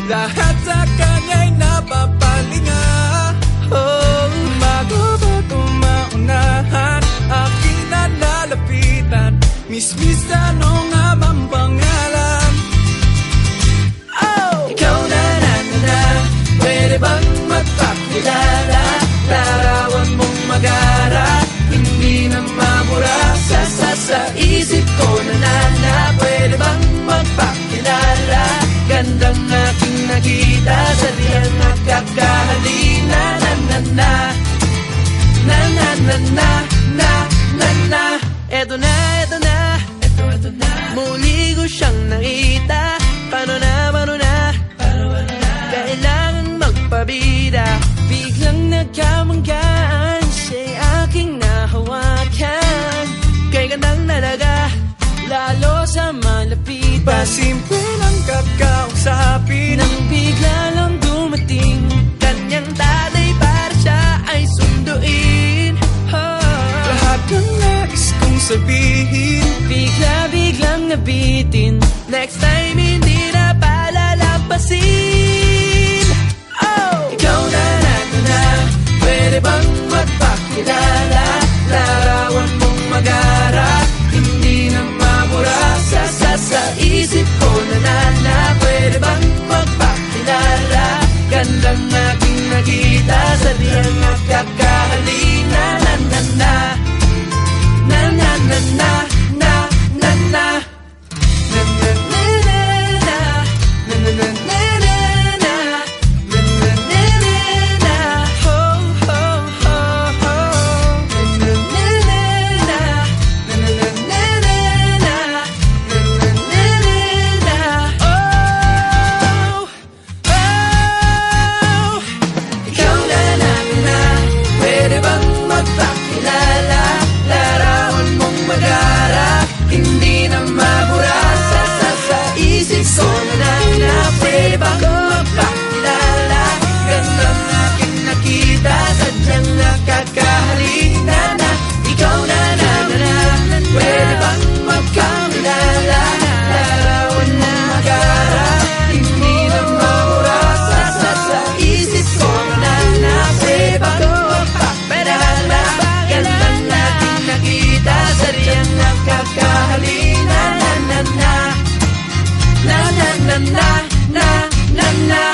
Lahat sa kanya'y napapalinga. Oh, bago ba maunahan, aking nalalapitan. Miss, ano nga bang pangalan? Oh! Ikaw na, pwede bang magpakilala? Larawan mong magara, hindi na mamura. Sa isip ko na, pwede bang magpakilala? Gandang aking nakita, sa diyang nakakahalina. Eto na, muli ko siyang nakita. Paano na, kailangan magpabida. Biglang nagkamanggaan, siya'y aking nahawakan. Kay gandang talaga, lalo sa malapitan. Pasimple lang kakausapin, nang bigla lang dumating kanyang tatay para siya ay sunduin. Lahat ng nais kong sabihin, biglang nabitin. Next time hindi na palalampasin. Oh! Ikaw na, pwede bang magpakilala? Larawan mong magara, hindi na mamura. Sa isip ko na, pwede bang magpakilala? Gandang aking nakita, sa diyang nakakahalina. Magpakilala, larawan mong magara, hindi na mabura. Sa isip ko na, pwede bang magpakilala? Gandang aking nakita, sadyang nakakahalina na. Ikaw na, pwede bang magpakilala? Larawan mong magara, hindi na mabura. Sa isip ko na, pwede bang magpakilala? Gandang nating nakita, sadyang nakakahalina. Na